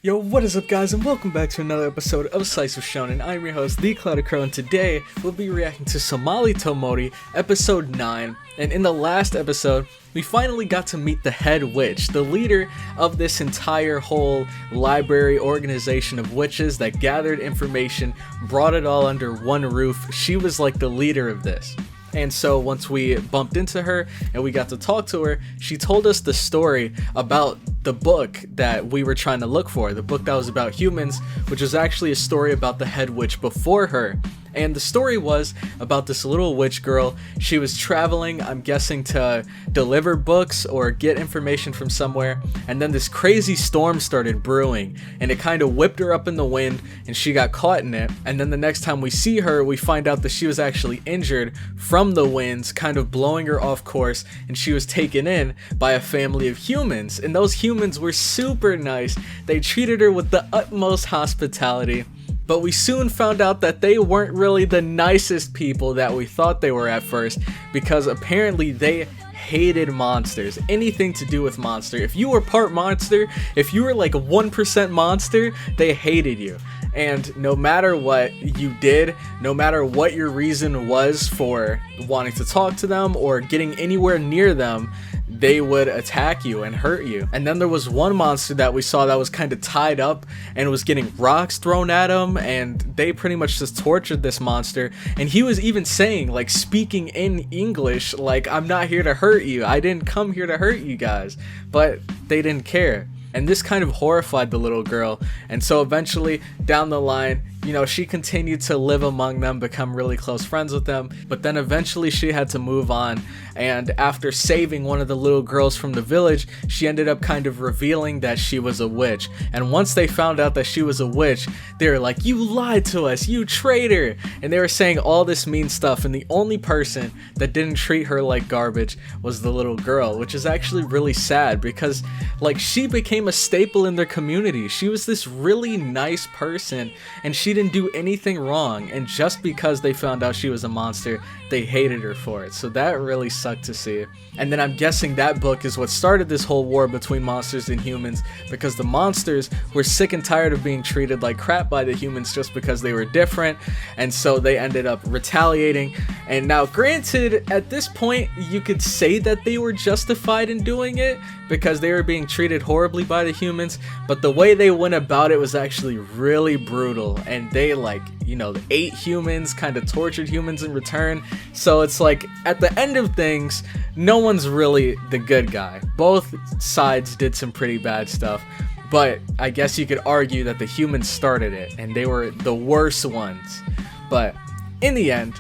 Yo, what is up guys, and welcome back to another episode of Slice of Shonen. I'm your host, The Clouded Crow, and today we'll be reacting to Somali to Mori, episode 9. And in the last episode, we finally got to meet the head witch, the leader of this entire whole library organization of witches that gathered information, brought it all under one roof. She was like the leader of this. And so once we bumped into her and we got to talk to her, she told us the story about the book that we were trying to look for, the book that was about humans, which was actually a story about the head witch before her. And the story was about this little witch girl. She was traveling, I'm guessing, to deliver books or get information from somewhere, and then this crazy storm started brewing, and it kind of whipped her up in the wind, and she got caught in it. And then the next time we see her, we find out that she was actually injured from the winds, kind of blowing her off course, and she was taken in by a family of humans, and those humans were super nice. They treated her with the utmost hospitality. But we soon found out that they weren't really the nicest people that we thought they were at first, because apparently they hated monsters, anything to do with monster. If you were part monster, if you were like a 1% monster, they hated you. And no matter what you did, no matter what your reason was for wanting to talk to them or getting anywhere near them, they would attack you and hurt you. And then there was one monster that we saw that was kind of tied up and was getting rocks thrown at him, and they pretty much just tortured this monster. And he was even saying, like, speaking in English, like, I'm not here to hurt you, I didn't come here to hurt you guys. But they didn't care. And this kind of horrified the little girl. And so eventually, down the line, you know, she continued to live among them, become really close friends with them. But then eventually she had to move on. And after saving one of the little girls from the village, she ended up kind of revealing that she was a witch. And once they found out that she was a witch, they were like, you lied to us, you traitor. And they were saying all this mean stuff. And the only person that didn't treat her like garbage was the little girl, which is actually really sad because, like, she became a staple in their community. She was this really nice person, and she didn't do anything wrong, and just because they found out she was a monster, they hated her for it. So that really sucked to see. And then I'm guessing that book is what started this whole war between monsters and humans, because the monsters were sick and tired of being treated like crap by the humans just because they were different, and so they ended up retaliating. And now granted, at this point you could say that they were justified in doing it because they were being treated horribly by the humans, but the way they went about it was actually really brutal, and they, like, you know, ate humans, kind of tortured humans in return. So it's like, at the end of things, no one's really the good guy. Both sides did some pretty bad stuff, but I guess you could argue that the humans started it, and they were the worst ones. But in the end,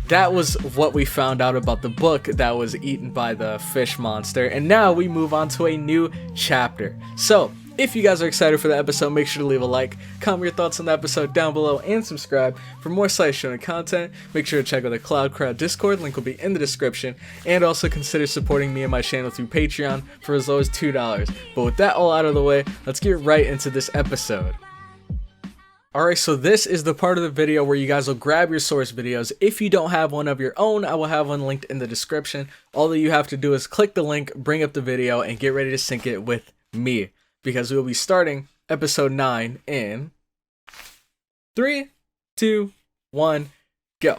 that was what we found out about the book that was eaten by the fish monster, and now we move on to a new chapter. So, if you guys are excited for the episode, make sure to leave a like, comment your thoughts on the episode down below, and subscribe for more Slice Shonen content. Make sure to check out the Cloud Crowd Discord, link will be in the description, and also consider supporting me and my channel through Patreon for as low as $2. But with that all out of the way, let's get right into this episode. Alright, so this is the part of the video where you guys will grab your source videos. If you don't have one of your own, I will have one linked in the description. All that you have to do is click the link, bring up the video, and get ready to sync it with me, because we will be starting episode 9 in 3, 2, 1, go.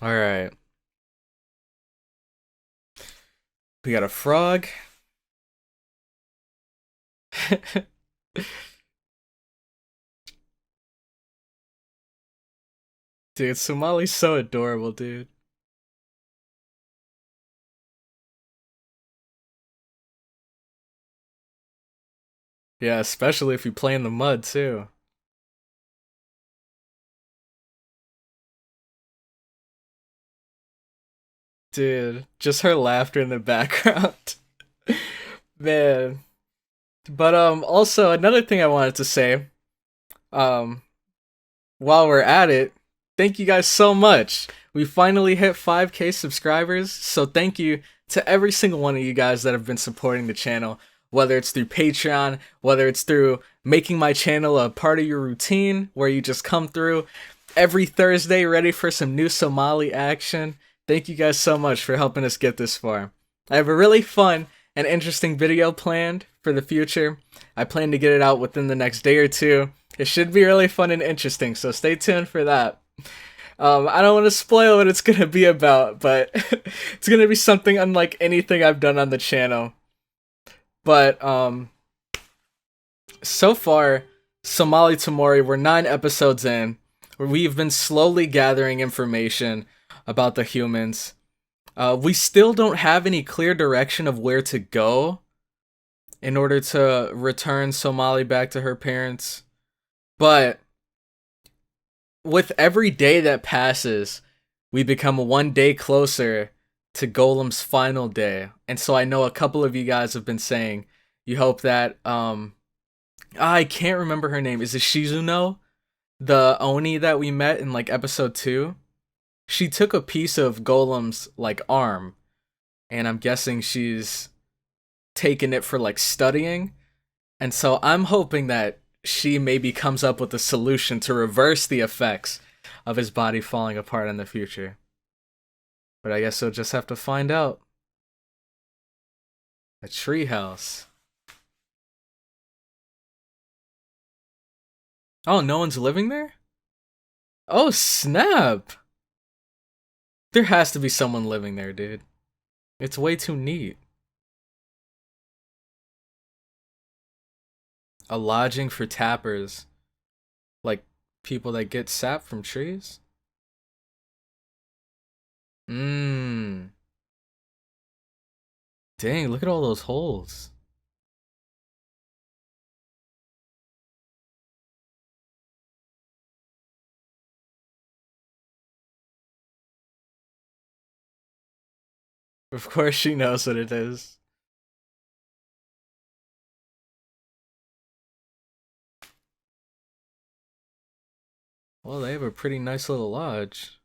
Alright. We got a frog. Dude, Somali's so adorable, dude. Yeah, especially if you play in the mud, too. Dude, just her laughter in the background. Man. But, also, another thing I wanted to say, while we're at it, thank you guys so much. We finally hit 5K subscribers, so thank you to every single one of you guys that have been supporting the channel, whether it's through Patreon, whether it's through making my channel a part of your routine, where you just come through every Thursday ready for some new Somali action. Thank you guys so much for helping us get this far. I have a really fun and interesting video planned for the future. I plan to get it out within the next day or two. It should be really fun and interesting, so stay tuned for that. I don't want to spoil what it's gonna be about, but it's gonna be something unlike anything I've done on the channel. But so far, Somali to Mori, we're 9 episodes in, where we've been slowly gathering information about the humans. We still don't have any clear direction of where to go in order to return Somali back to her parents. But with every day that passes, we become one day closer to Golem's final day. And so I know a couple of you guys have been saying you hope that I can't remember her name. Is it Shizuno? The Oni that we met in like episode 2? She took a piece of Golem's like arm, and I'm guessing she's taken it for like studying. And so I'm hoping that she maybe comes up with a solution to reverse the effects of his body falling apart in the future. But I guess we'll just have to find out. A treehouse. Oh, no one's living there? Oh, snap! There has to be someone living there, dude. It's way too neat. A lodging for tappers. Like, people that get sap from trees? Dang, look at all those holes. Of course she knows what it is. Well, they have a pretty nice little lodge.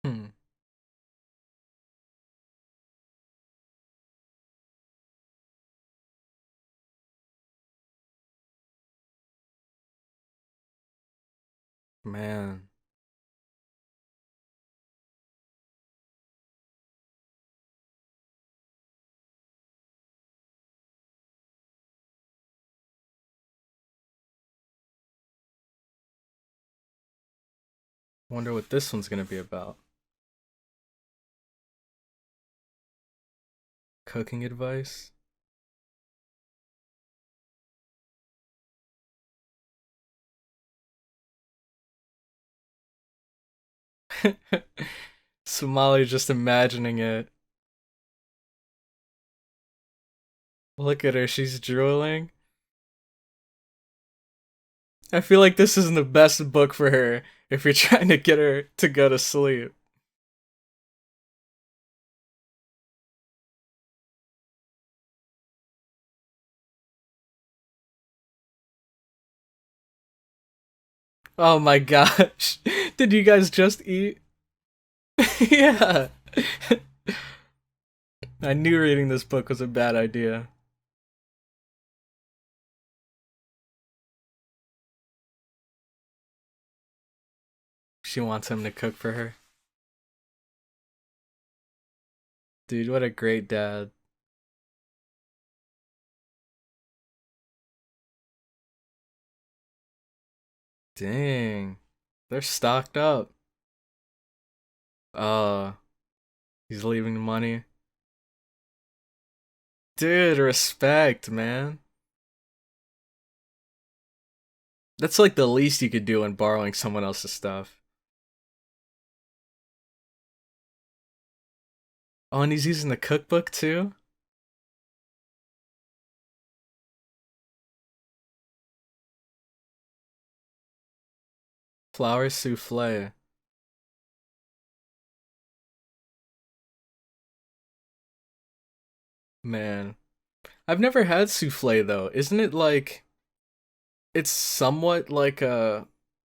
Hmm. Man. Wonder what this one's gonna be about. Cooking advice? Somali just imagining it. Look at her, she's drooling. I feel like this isn't the best book for her if you're trying to get her to go to sleep. Oh my gosh. Did you guys just eat? Yeah. I knew reading this book was a bad idea. She wants him to cook for her. Dude, what a great dad. Dang. They're stocked up. Uh, he's leaving the money. Dude, respect, man. That's like the least you could do when borrowing someone else's stuff. Oh, and he's using the cookbook too? Flour souffle. Man. I've never had souffle though. Isn't it like it's somewhat like a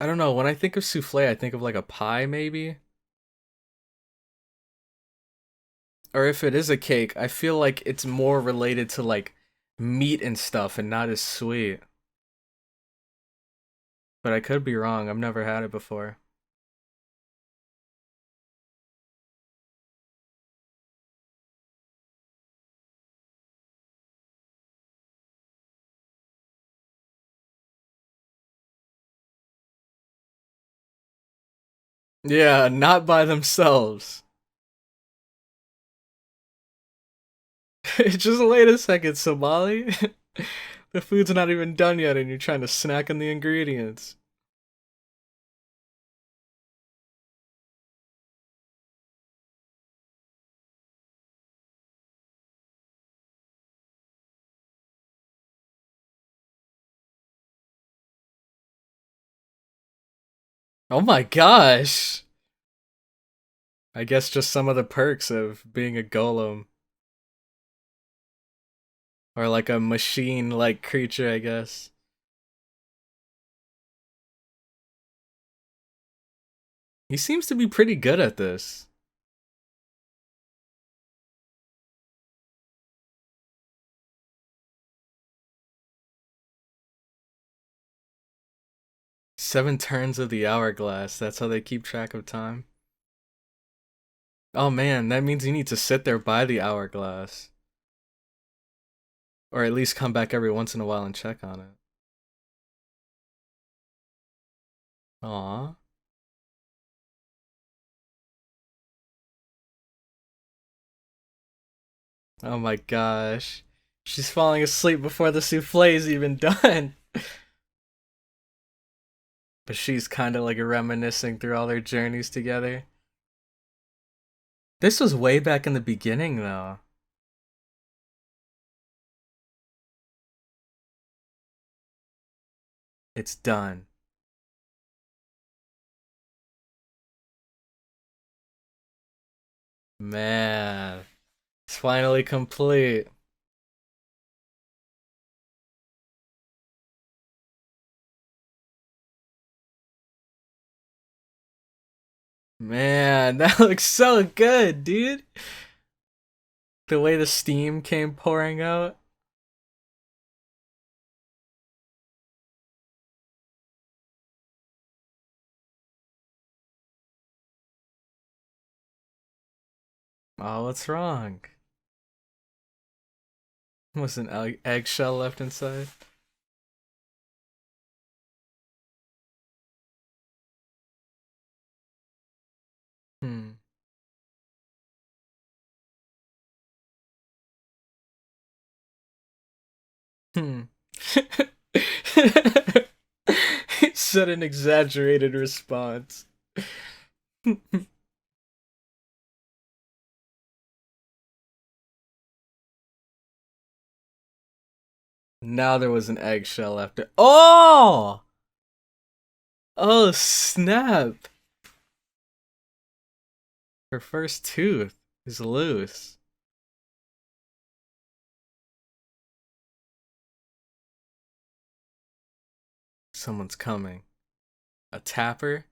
I don't know, when I think of souffle, I think of like a pie maybe? Or if it is a cake, I feel like it's more related to like meat and stuff and not as sweet. But I could be wrong. I've never had it before. Yeah, not by themselves. Just wait a second, Somali. The food's not even done yet and you're trying to snack on the ingredients. Oh my gosh! I guess just some of the perks of being a golem. Or like a machine-like creature, I guess. He seems to be pretty good at this. Seven turns of the hourglass, that's how they keep track of time. Oh man, that means you need to sit there by the hourglass. Or at least come back every once in a while and check on it. Aww. Oh my gosh. She's falling asleep before the souffle's even done. But she's kind of like reminiscing through all their journeys together. This was way back in the beginning, though. It's done. Man, it's finally complete. Man, that looks so good, dude. The way the steam came pouring out. Oh, what's wrong? Was an eggshell left inside? Hmm. Hmm. He said an exaggerated response. Now there was an eggshell after. Oh! Oh, snap! Her first tooth is loose. Someone's coming. A tapper?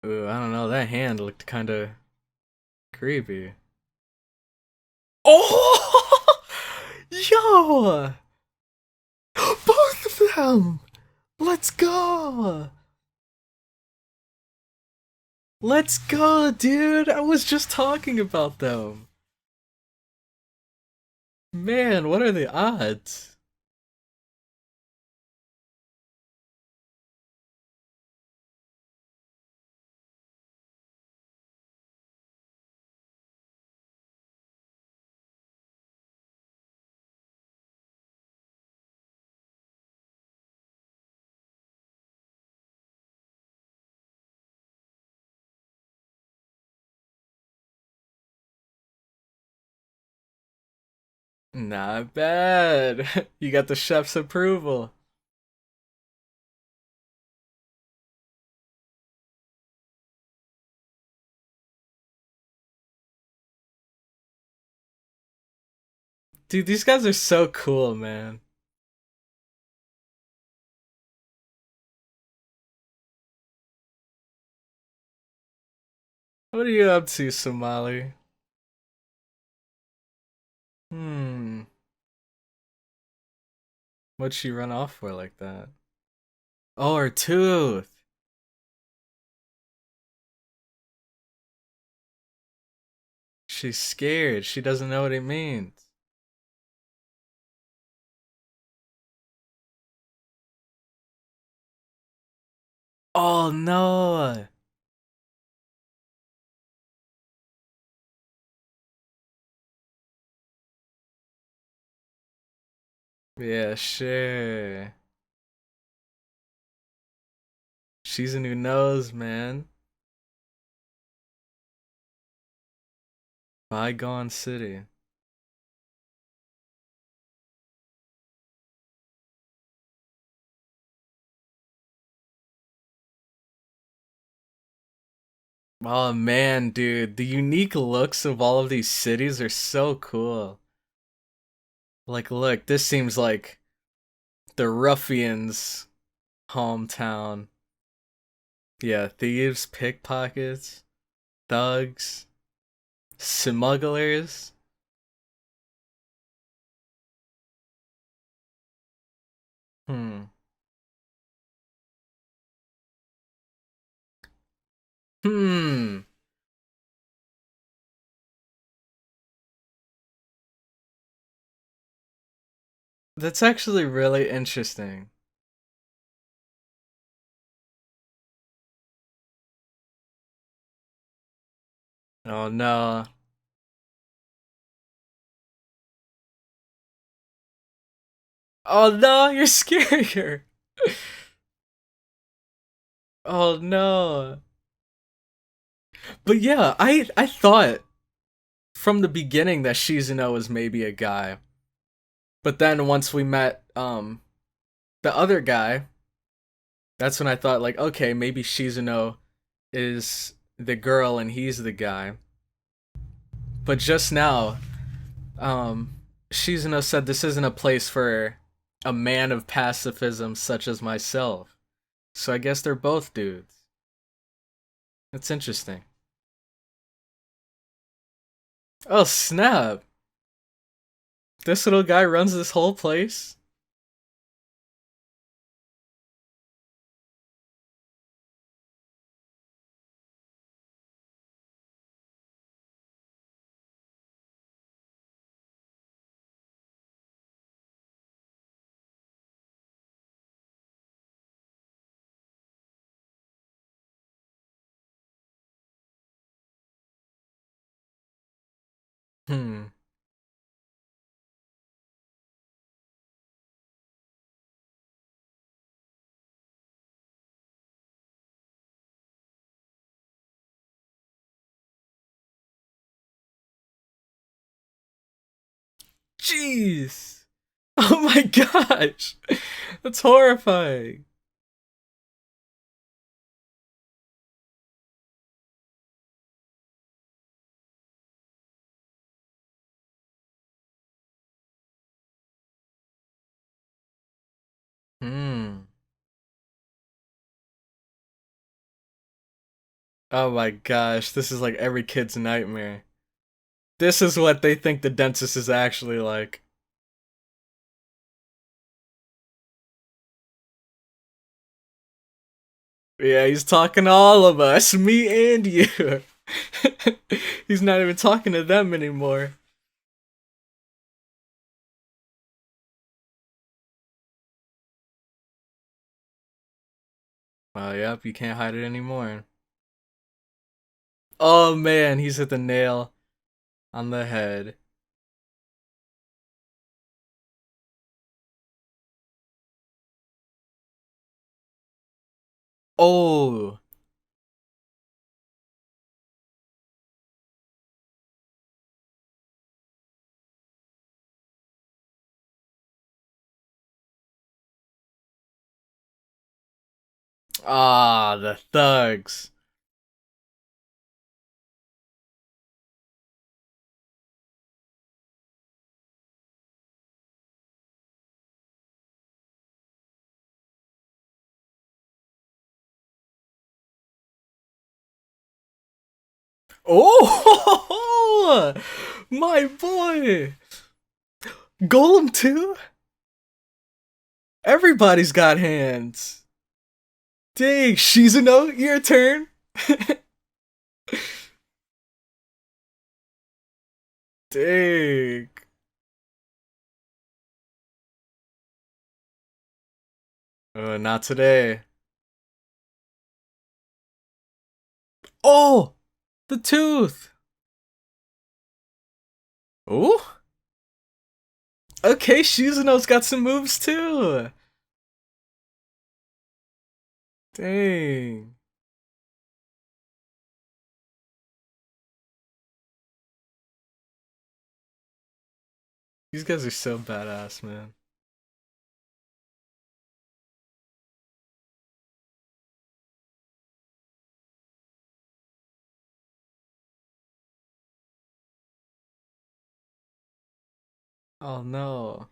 Ooh, I don't know. That hand looked kind of creepy. Oh! Yo! Both of them! Let's go! Let's go, dude! I was just talking about them. Man, what are the odds? Not bad. You got the chef's approval. Dude, these guys are so cool, man. What are you up to, Somali? Hmm. What'd she run off for like that? Oh, her tooth. She's scared. She doesn't know what it means. Oh no. Yeah, sure. She's a new nose, man. Bygone City. Oh man, dude, the unique looks of all of these cities are so cool. Like, look, this seems like the ruffians' hometown. Yeah, thieves, pickpockets, thugs, smugglers. Hmm. Hmm. That's actually really interesting. Oh no. Oh no, you're scarier. Oh no. But yeah, I thought from the beginning that Shizuno was maybe a guy. But then once we met the other guy, that's when I thought like, okay, maybe Shizuno is the girl and he's the guy. But just now, um Shizuno said this isn't a place for a man of pacifism such as myself. So I guess they're both dudes. That's interesting. Oh snap. This little guy runs this whole place? Hmm. Jeez. Oh my gosh. That's horrifying. Hmm. Oh my gosh, this is like every kid's nightmare. This is what they think the dentist is actually like. Yeah, he's talking to all of us, me and you. He's not even talking to them anymore. Oh, yep, you can't hide it anymore. Oh man, he's hit the nail on the head. Oh, ah, the thugs. Oh, my boy. Golem too? Everybody's got hands. Dang, Shizuno, your turn. Dang. Not today. Oh! The tooth! Ooh! Okay, Shizuno's got some moves too! Dang. These guys are so badass, man. Oh no.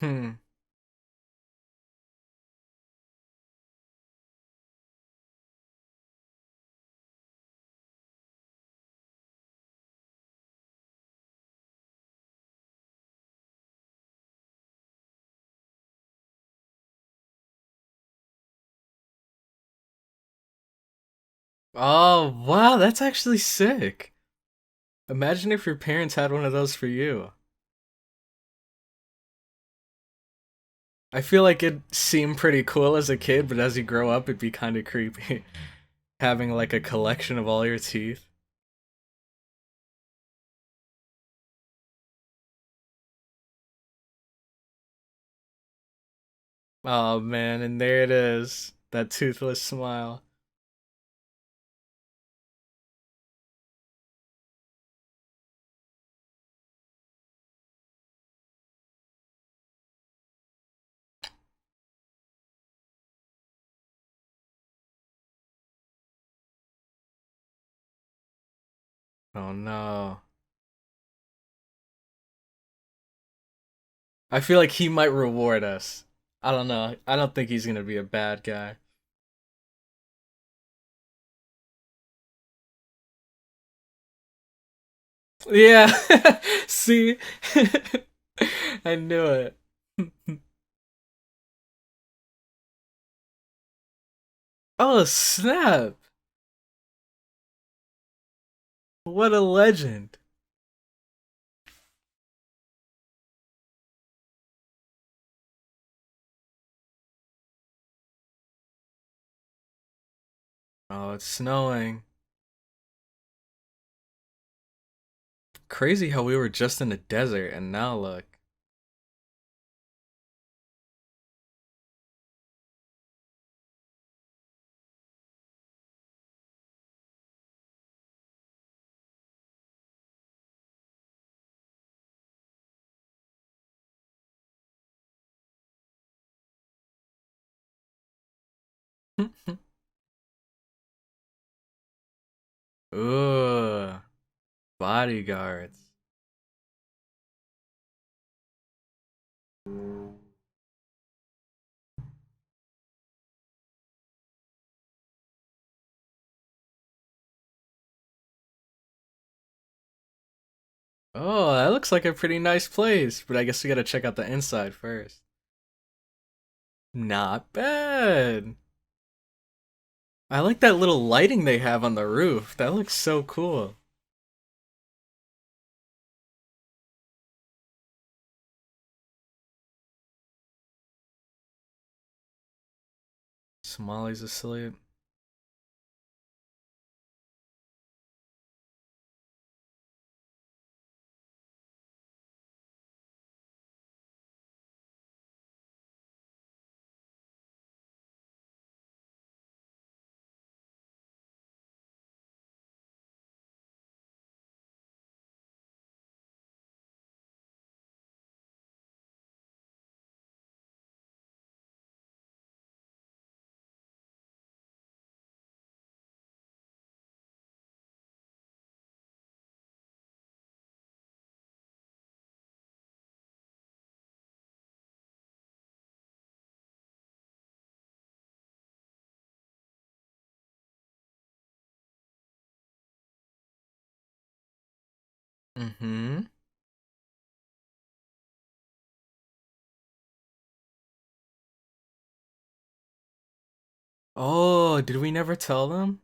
Hmm. Oh, wow, that's actually sick. Imagine if your parents had one of those for you. I feel like it seemed pretty cool as a kid, but as you grow up, it'd be kind of creepy. Having like a collection of all your teeth. Oh man, and there it is. That toothless smile. Oh no. I feel like he might reward us. I don't know. I don't think he's gonna be a bad guy. Yeah. See? I knew it. Oh, snap. What a legend. Oh, it's snowing. Crazy how we were just in a desert and now look. Ooh, bodyguards. Oh, that looks like a pretty nice place, but I guess we gotta check out the inside first. Not bad. I like that little lighting they have on the roof. That looks so cool. Somali's asleep. Mm-hmm. Oh, did we never tell them?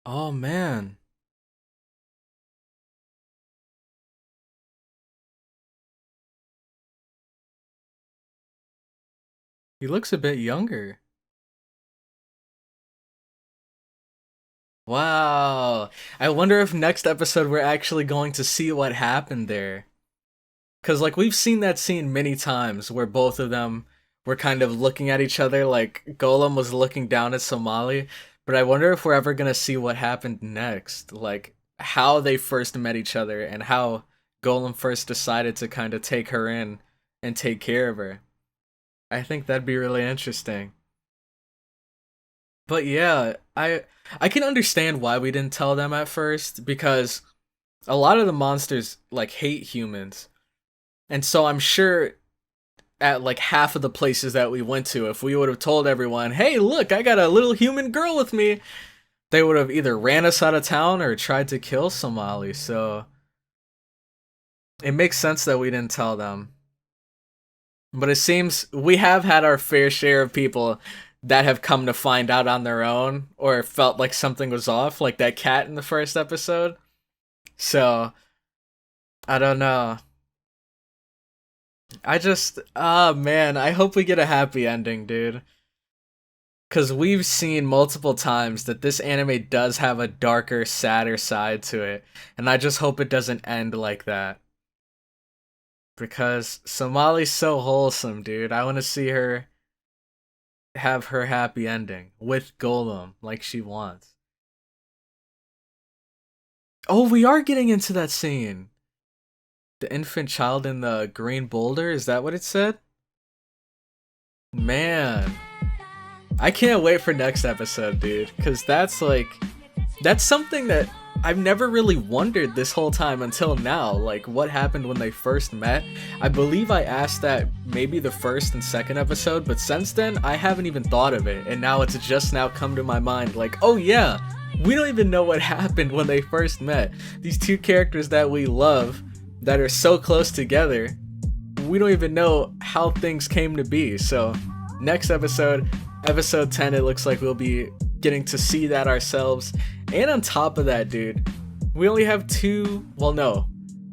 Oh man. He looks a bit younger. Wow. I wonder if next episode we're actually going to see what happened there. Cause like we've seen that scene many times where both of them were kind of looking at each other, like Golem was looking down at Somali, but I wonder if we're ever gonna see what happened next, like how they first met each other and how Golem first decided to kind of take her in and take care of her. I think that'd be really interesting. But yeah, I can understand why we didn't tell them at first because a lot of the monsters like hate humans. And so I'm sure at like half of the places that we went to, if we would have told everyone, "Hey, look, I got a little human girl with me," they would have either ran us out of town or tried to kill Somali. So it makes sense that we didn't tell them. But it seems we have had our fair share of people that have come to find out on their own or felt like something was off, like that cat in the first episode. So, I don't know. Man, I hope we get a happy ending, dude. Because we've seen multiple times that this anime does have a darker, sadder side to it. And I just hope it doesn't end like that. Because Somali's so wholesome, dude. I want to see her have her happy ending with Golem like she wants. Oh, we are getting into that scene. The infant child in the green boulder, is that what it said? Man, I can't wait for next episode, dude, because that's something that I've never really wondered this whole time until now, like what happened when they first met. I believe I asked that maybe the first and second episode, but since then I haven't even thought of it, and now it's just now come to my mind like, oh yeah, we don't even know what happened when they first met. These two characters that we love, that are so close together, we don't even know how things came to be. So next episode, episode 10, it looks like we'll be getting to see that ourselves. And on top of that, dude, we only have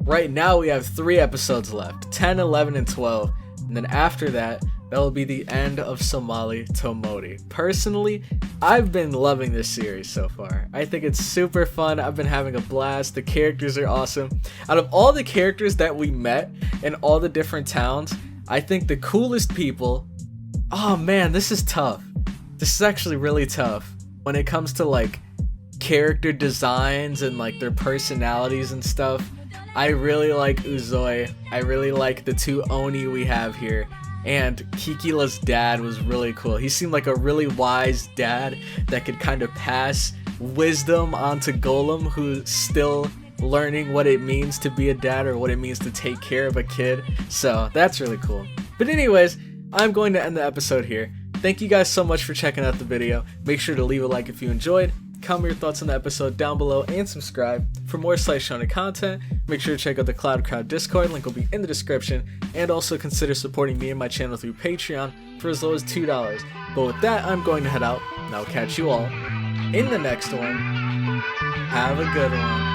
right now we have 3 episodes left, 10, 11, and 12. And then after that, that will be the end of Somali to Mori. Personally, I've been loving this series so far. I think it's super fun. I've been having a blast. The characters are awesome. Out of all the characters that we met in all the different towns, I think the coolest people... Oh man, this is tough. This is actually really tough. When it comes to like character designs and like their personalities and stuff, I really like Uzoi. I really like the 2 Oni we have here. And Kikila's dad was really cool. He seemed like a really wise dad that could kind of pass wisdom onto Golem, who's still learning what it means to be a dad or what it means to take care of a kid. So that's really cool. But anyways, I'm going to end the episode here. Thank you guys so much for checking out the video. Make sure to leave a like if you enjoyed. Comment your thoughts on the episode down below and subscribe. For more Slice Shonen content, make sure to check out the Cloud Crowd Discord, link will be in the description, and also consider supporting me and my channel through Patreon for as low as $2. But with that, I'm going to head out, and I'll catch you all in the next one. Have a good one.